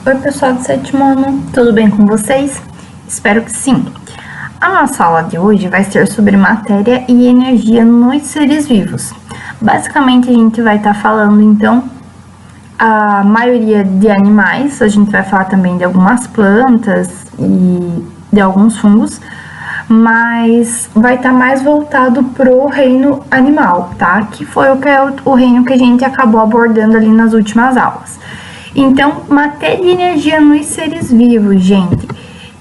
Oi pessoal do sétimo ano, tudo bem com vocês? Espero que sim. A nossa aula de hoje vai ser sobre matéria e energia nos seres vivos. Basicamente a gente vai estar falando então a maioria de animais, a gente vai falar também de algumas plantas e de alguns fungos, mas vai estar mais voltado pro reino animal, tá? Que foi o reino que a gente acabou abordando ali nas últimas aulas. Então, matéria e energia nos seres vivos, gente.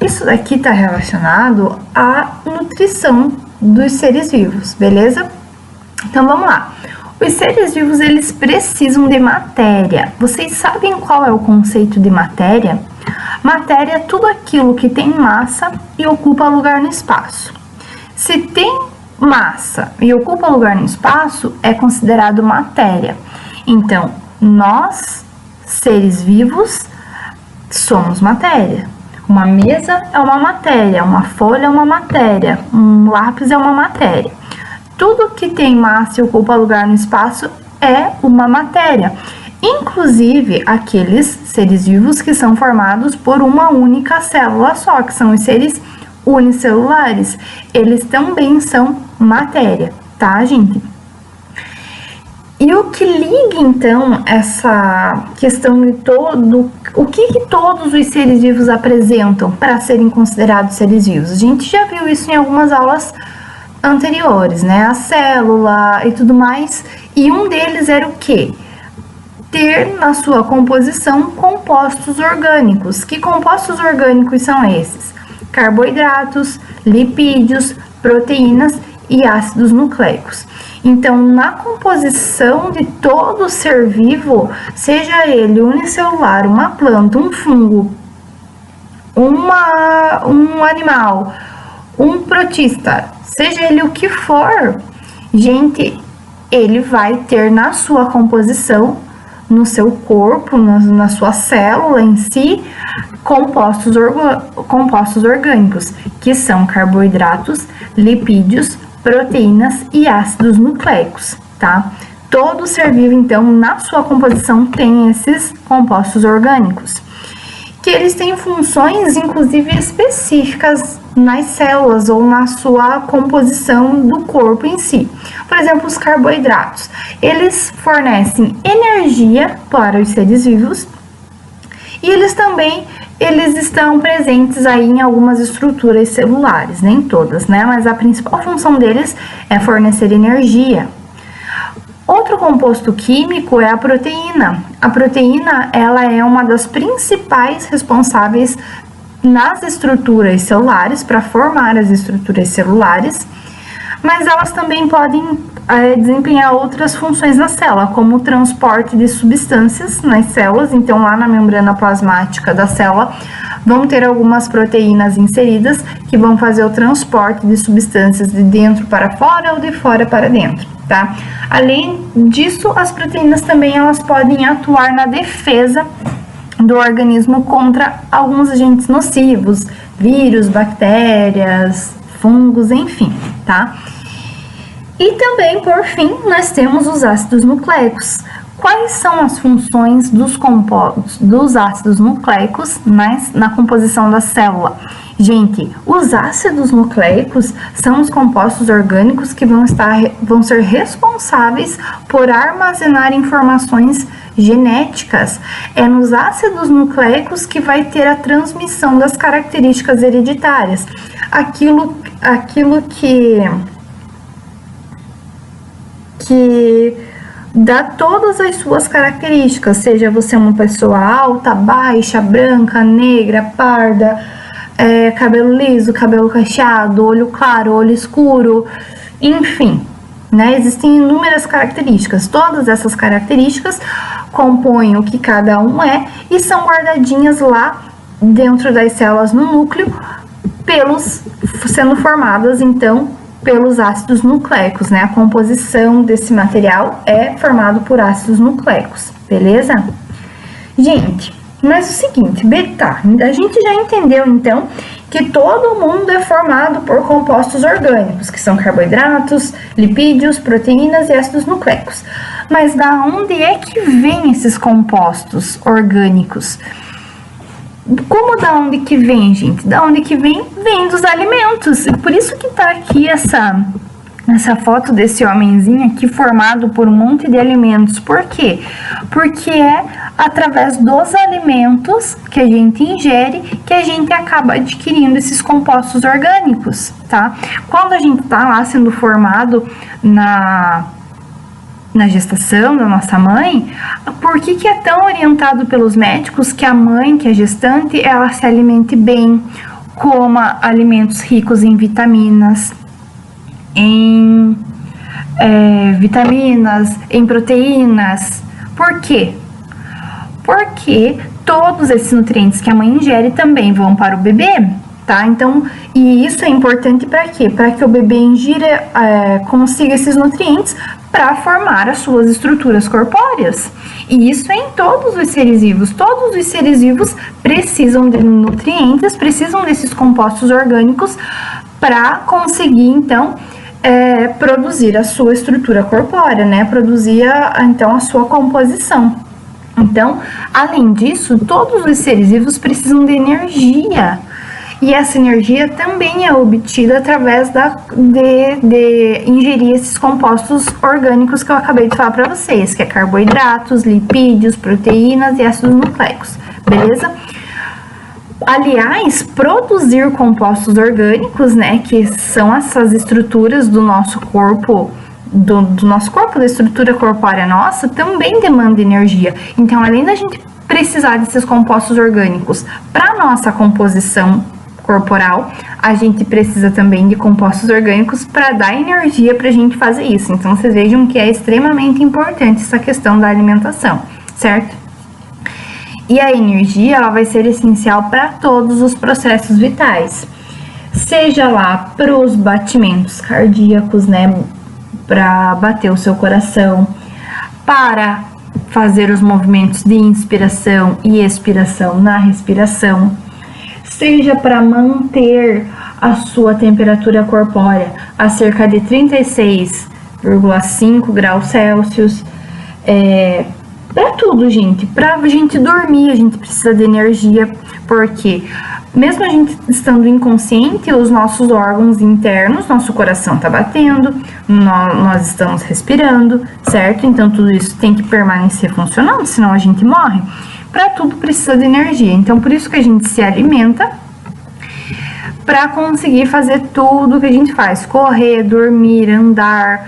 Isso daqui está relacionado à nutrição dos seres vivos, beleza? Então, vamos lá. Os seres vivos, eles precisam de matéria. Vocês sabem qual é o conceito de matéria? Matéria é tudo aquilo que tem massa e ocupa lugar no espaço. Se tem massa e ocupa lugar no espaço, é considerado matéria. Então, nós, seres vivos, somos matéria. Uma mesa é uma matéria, uma folha é uma matéria, um lápis é uma matéria. Tudo que tem massa e ocupa lugar no espaço é uma matéria. Inclusive aqueles seres vivos que são formados por uma única célula só, que são os seres unicelulares. Eles também são matéria, tá, gente? E o que liga, então, essa questão de o que todos os seres vivos apresentam para serem considerados seres vivos? A gente já viu isso em algumas aulas anteriores, né? A célula e tudo mais. E um deles era o quê? Ter na sua composição compostos orgânicos. Que compostos orgânicos são esses? Carboidratos, lipídios, proteínas e ácidos nucleicos. Então, na composição de todo ser vivo, seja ele unicelular, uma planta, um fungo, um animal, um protista, seja ele o que for, gente, ele vai ter na sua composição, no seu corpo, na sua célula em si, compostos orgânicos, que são carboidratos, lipídios, proteínas e ácidos nucleicos, tá? Todo ser vivo, então, na sua composição tem esses compostos orgânicos, que eles têm funções, inclusive, específicas nas células ou na sua composição do corpo em si. Por exemplo, os carboidratos, eles fornecem energia para os seres vivos e eles estão presentes aí em algumas estruturas celulares, nem todas, né? Mas a principal função deles é fornecer energia. Outro composto químico é a proteína. A proteína, ela é uma das principais responsáveis nas estruturas celulares, para formar as estruturas celulares, mas elas também podem desempenhar outras funções na célula, como o transporte de substâncias nas células. Então, lá na membrana plasmática da célula, vão ter algumas proteínas inseridas que vão fazer o transporte de substâncias de dentro para fora ou de fora para dentro, tá? Além disso, as proteínas também elas podem atuar na defesa do organismo contra alguns agentes nocivos, vírus, bactérias, fungos, enfim, tá? E também, por fim, nós temos os ácidos nucleicos. Quais são as funções dos ácidos nucleicos na composição da célula? Gente, os ácidos nucleicos são os compostos orgânicos que vão ser responsáveis por armazenar informações genéticas. É nos ácidos nucleicos que vai ter a transmissão das características hereditárias. Aquilo que dá todas as suas características, seja você uma pessoa alta, baixa, branca, negra, parda, cabelo liso, cabelo cacheado, olho claro, olho escuro, enfim, né? Existem inúmeras características. Todas essas características compõem o que cada um é e são guardadinhas lá dentro das células no núcleo, sendo formadas, então, pelos ácidos nucleicos, né? A composição desse material é formado por ácidos nucleicos, beleza? Gente, mas o seguinte, a gente já entendeu, então, que todo mundo é formado por compostos orgânicos, que são carboidratos, lipídios, proteínas e ácidos nucleicos. Mas da onde é que vêm esses compostos orgânicos? Como da onde que vem, gente? Da onde que vem? Vem dos alimentos. Por isso que tá aqui essa foto desse homenzinho aqui formado por um monte de alimentos. Por quê? Porque é através dos alimentos que a gente ingere que a gente acaba adquirindo esses compostos orgânicos, tá? Quando a gente tá lá sendo formado na gestação da nossa mãe, por que é tão orientado pelos médicos que a mãe, que é gestante, ela se alimente bem, coma alimentos ricos em vitaminas, em proteínas? Por quê? Porque todos esses nutrientes que a mãe ingere também vão para o bebê, tá? Então, e isso é importante para quê? Para que o bebê ingira, consiga esses nutrientes para formar as suas estruturas corpóreas. E isso é em todos os seres vivos. Todos os seres vivos precisam de nutrientes, precisam desses compostos orgânicos para conseguir, então, produzir a sua estrutura corpórea, né? Produzir, então, a sua composição. Então, além disso, todos os seres vivos precisam de energia. E essa energia também é obtida através de ingerir esses compostos orgânicos que eu acabei de falar para vocês, que é carboidratos, lipídios, proteínas e ácidos nucleicos, beleza? Aliás, produzir compostos orgânicos, né, que são essas estruturas do nosso corpo, da estrutura corpórea nossa, também demanda energia. Então, além da gente precisar desses compostos orgânicos para nossa composição corporal, a gente precisa também de compostos orgânicos para dar energia para a gente fazer isso. Então, vocês vejam que é extremamente importante essa questão da alimentação, certo? E a energia, ela vai ser essencial para todos os processos vitais, seja lá para os batimentos cardíacos, né, para bater o seu coração, para fazer os movimentos de inspiração e expiração na respiração, seja para manter a sua temperatura corpórea a cerca de 36,5 graus Celsius, para tudo, gente. Para a gente dormir, a gente precisa de energia, porque mesmo a gente estando inconsciente, os nossos órgãos internos, nosso coração tá batendo, nós estamos respirando, certo? Então tudo isso tem que permanecer funcionando, senão a gente morre. Para tudo precisa de energia. Então por isso que a gente se alimenta, para conseguir fazer tudo que a gente faz: correr, dormir, andar,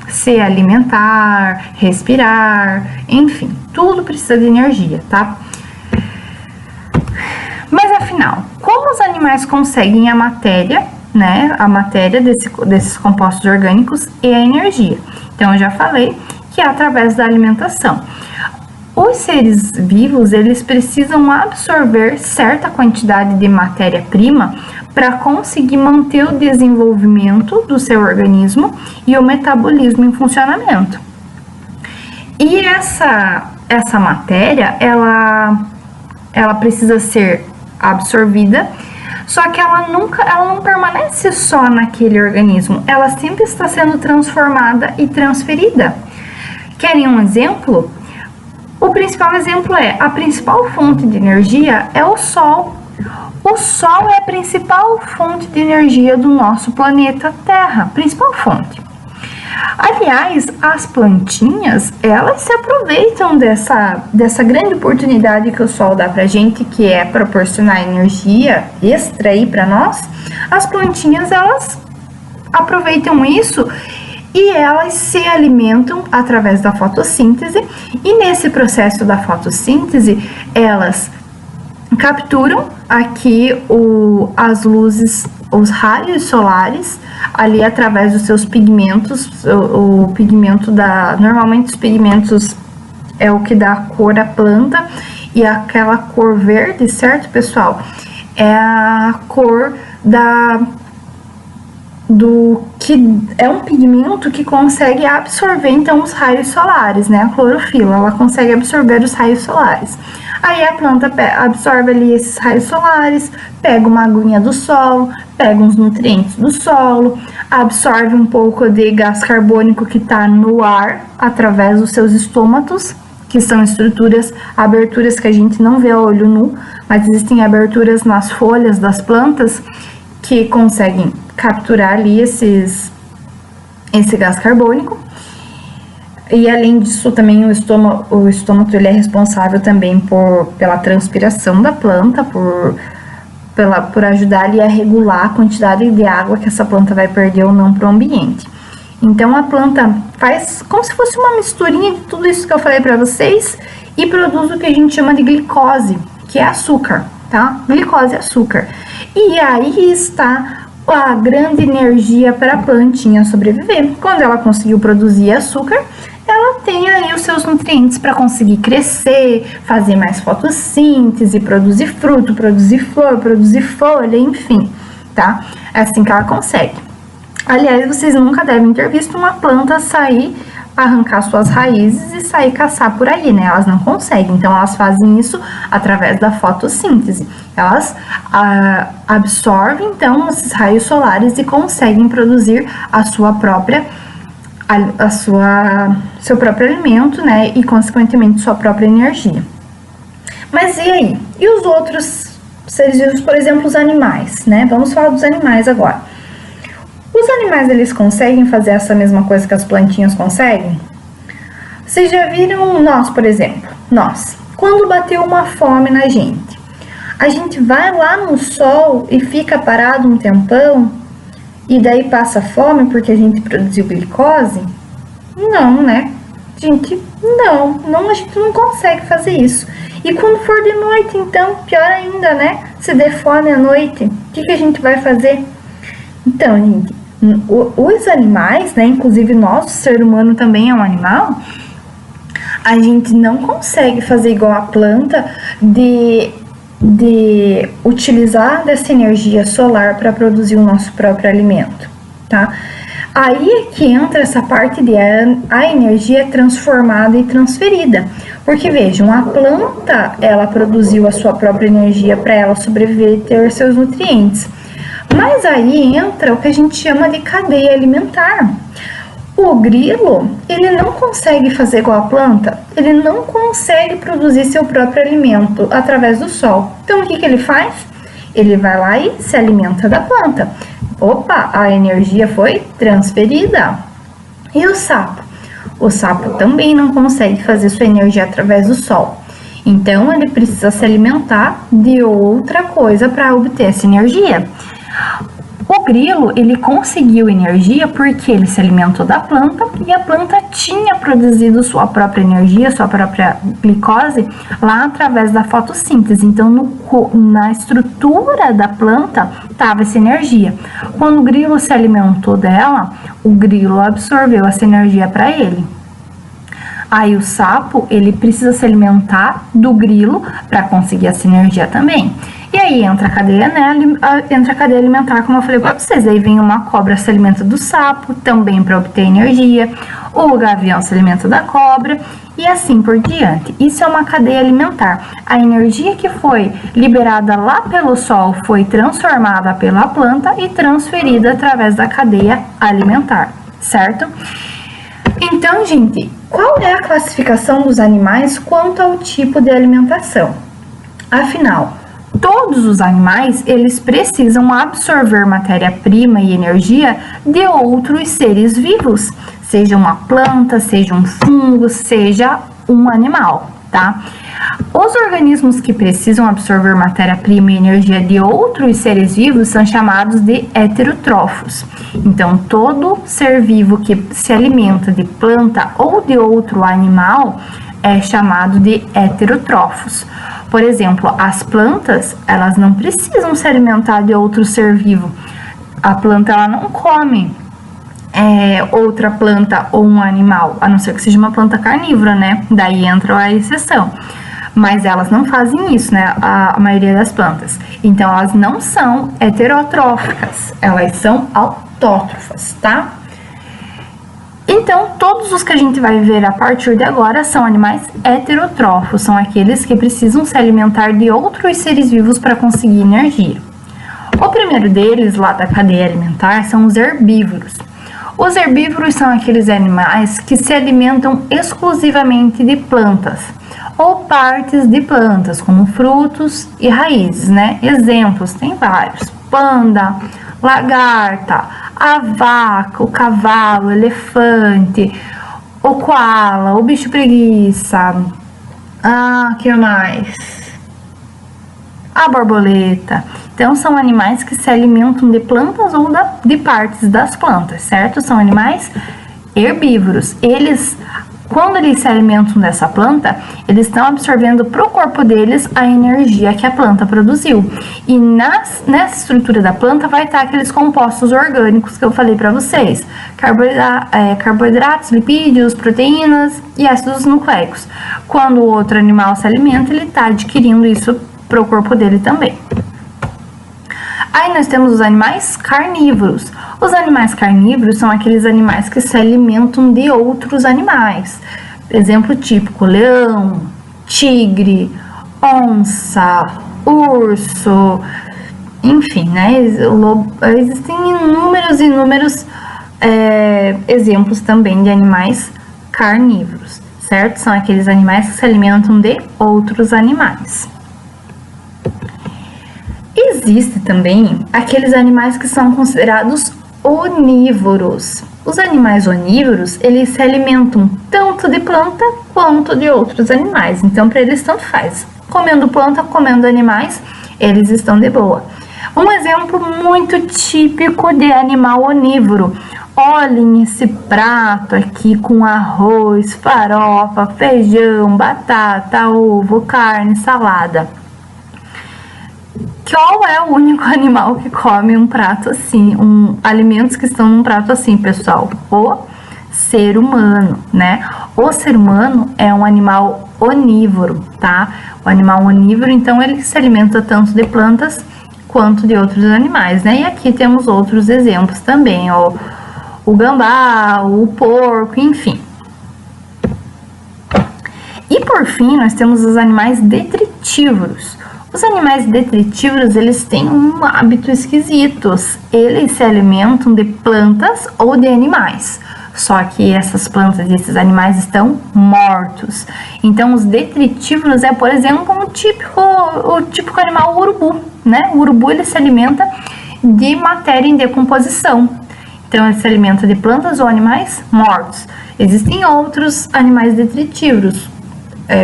se alimentar, respirar, enfim, tudo precisa de energia, tá? Mas afinal, como os animais conseguem a matéria, né? A matéria desses compostos orgânicos e a energia? Então, eu já falei que é através da alimentação. Os seres vivos, eles precisam absorver certa quantidade de matéria-prima para conseguir manter o desenvolvimento do seu organismo e o metabolismo em funcionamento. E essa matéria, ela precisa ser absorvida, só que ela não permanece só naquele organismo, ela sempre está sendo transformada e transferida. Querem um exemplo? O principal exemplo a principal fonte de energia é o Sol. O Sol é a principal fonte de energia do nosso planeta Terra, principal fonte. Aliás, as plantinhas, elas se aproveitam dessa grande oportunidade que o Sol dá pra gente, que é proporcionar energia extra aí pra nós. As plantinhas, elas aproveitam isso e elas se alimentam através da fotossíntese, e nesse processo da fotossíntese, elas capturam aqui as luzes, os raios solares, ali através dos seus pigmentos. O pigmento normalmente os pigmentos é o que dá cor à planta, e aquela cor verde, certo, pessoal? É a cor que é um pigmento que consegue absorver, então, os raios solares, né? A clorofila, ela consegue absorver os raios solares. Aí a planta absorve ali esses raios solares, pega uma aguinha do solo, pega uns nutrientes do solo, absorve um pouco de gás carbônico que está no ar através dos seus estômatos, que são estruturas, aberturas que a gente não vê a olho nu, mas existem aberturas nas folhas das plantas que conseguem capturar ali esse gás carbônico. E além disso, também o estômago ele é responsável também pela transpiração da planta, por ajudar ali a regular a quantidade de água que essa planta vai perder ou não para o ambiente. Então a planta faz como se fosse uma misturinha de tudo isso que eu falei para vocês e produz o que a gente chama de glicose, que é açúcar, tá? Glicose é açúcar. E aí está a grande energia para a plantinha sobreviver. Quando ela conseguiu produzir açúcar, ela tem aí os seus nutrientes para conseguir crescer, fazer mais fotossíntese, produzir fruto, produzir flor, produzir folha, enfim, tá? É assim que ela consegue. Aliás, vocês nunca devem ter visto uma planta sair, arrancar suas raízes e sair caçar por aí, né? Elas não conseguem, então elas fazem isso através da fotossíntese. Elas absorvem, então, esses raios solares e conseguem produzir seu próprio alimento, né? E, consequentemente, sua própria energia. Mas e aí? E os outros seres vivos, por exemplo, os animais, né? Vamos falar dos animais agora. Os animais, eles conseguem fazer essa mesma coisa que as plantinhas conseguem? Vocês já viram nós, por exemplo? Quando bateu uma fome na gente, a gente vai lá no sol e fica parado um tempão e daí passa fome porque a gente produziu glicose? Não, né? A gente não consegue fazer isso. E quando for de noite, então, pior ainda, né? Se der fome à noite, o que a gente vai fazer? Então, gente, os animais, né, inclusive nós, o ser humano também é um animal, a gente não consegue fazer igual a planta de utilizar dessa energia solar para produzir o nosso próprio alimento, tá? Aí é que entra essa parte de a energia transformada e transferida. Porque vejam, a planta, ela produziu a sua própria energia para ela sobreviver e ter seus nutrientes. Mas aí entra o que a gente chama de cadeia alimentar. O grilo, ele não consegue fazer igual a planta, ele não consegue produzir seu próprio alimento através do sol. Então, o que ele faz? Ele vai lá e se alimenta da planta. Opa, a energia foi transferida. E o sapo? O sapo também não consegue fazer sua energia através do sol. Então, ele precisa se alimentar de outra coisa para obter essa energia. O grilo, ele conseguiu energia porque ele se alimentou da planta e a planta tinha produzido sua própria energia, sua própria glicose lá através da fotossíntese. Então, na estrutura da planta estava essa energia. Quando o grilo se alimentou dela, o grilo absorveu essa energia para ele. Aí o sapo, ele precisa se alimentar do grilo para conseguir essa energia também. E aí entra a cadeia, né? Entra a cadeia alimentar, como eu falei para vocês. Aí vem uma cobra, se alimenta do sapo, também para obter energia. O gavião se alimenta da cobra e assim por diante. Isso é uma cadeia alimentar. A energia que foi liberada lá pelo sol foi transformada pela planta e transferida através da cadeia alimentar, certo? Então, gente, qual é a classificação dos animais quanto ao tipo de alimentação? Afinal, todos os animais, eles precisam absorver matéria-prima e energia de outros seres vivos, seja uma planta, seja um fungo, seja um animal, tá? Os organismos que precisam absorver matéria-prima e energia de outros seres vivos são chamados de heterótrofos. Então, todo ser vivo que se alimenta de planta ou de outro animal é chamado de heterótrofos. Por exemplo, as plantas, elas não precisam se alimentar de outro ser vivo. A planta, ela não come outra planta ou um animal, a não ser que seja uma planta carnívora, né? Daí entra a exceção. Mas elas não fazem isso, né? A maioria das plantas. Então, elas não são heterotróficas, elas são autótrofas, tá? Então, todos os que a gente vai ver a partir de agora são animais heterotrófos, são aqueles que precisam se alimentar de outros seres vivos para conseguir energia. O primeiro deles, lá da cadeia alimentar, são os herbívoros. Os herbívoros são aqueles animais que se alimentam exclusivamente de plantas ou partes de plantas, como frutos e raízes, né? Exemplos, tem vários: panda, lagarta, a vaca, o cavalo, o elefante, o koala, o bicho preguiça, que mais? A borboleta. Então, são animais que se alimentam de plantas ou de partes das plantas, certo? São animais herbívoros. Quando eles se alimentam dessa planta, eles estão absorvendo para o corpo deles a energia que a planta produziu. E nessa estrutura da planta vai estar aqueles compostos orgânicos que eu falei para vocês: carboidratos, lipídios, proteínas e ácidos nucleicos. Quando o outro animal se alimenta, ele está adquirindo isso para o corpo dele também. Aí nós temos os animais carnívoros. Os animais carnívoros são aqueles animais que se alimentam de outros animais. Exemplo típico: leão, tigre, onça, urso, enfim, né? Existem inúmeros exemplos também de animais carnívoros, certo? São aqueles animais que se alimentam de outros animais. Existe também aqueles animais que são considerados onívoros. Os animais onívoros, eles se alimentam tanto de planta quanto de outros animais. Então, para eles tanto faz. Comendo planta, comendo animais, eles estão de boa. Um exemplo muito típico de animal onívoro: olhem esse prato aqui com arroz, farofa, feijão, batata, ovo, carne, salada. Qual é o único animal que come um prato assim, alimentos que estão num prato assim, pessoal? O ser humano, né? O ser humano é um animal onívoro, tá? O animal onívoro, então, ele se alimenta tanto de plantas quanto de outros animais, né? E aqui temos outros exemplos também, ó, o gambá, o porco, enfim. E por fim, nós temos os animais detritívoros. Os animais detritívoros, eles têm um hábito esquisito. Eles se alimentam de plantas ou de animais. Só que essas plantas e esses animais estão mortos. Então, os detritívoros é, por exemplo, o típico animal urubu, né? O urubu, ele se alimenta de matéria em decomposição. Então, ele se alimenta de plantas ou animais mortos. Existem outros animais detritívoros,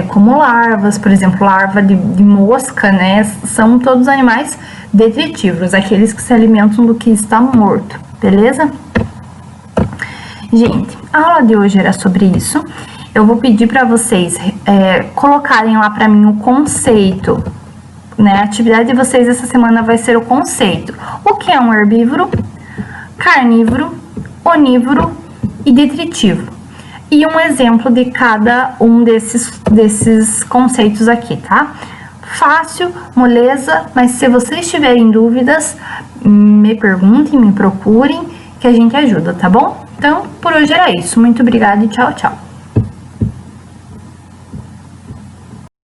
como larvas, por exemplo, larva de mosca, né? São todos animais detritívoros, aqueles que se alimentam do que está morto, beleza? Gente, a aula de hoje era sobre isso. Eu vou pedir para vocês colocarem lá para mim o conceito, né? A atividade de vocês essa semana vai ser o conceito. O que é um herbívoro, carnívoro, onívoro e detritívoro. E um exemplo de cada um desses conceitos aqui, tá? Fácil, moleza, mas se vocês tiverem dúvidas, me perguntem, me procurem, que a gente ajuda, tá bom? Então, por hoje era isso. Muito obrigada e tchau, tchau.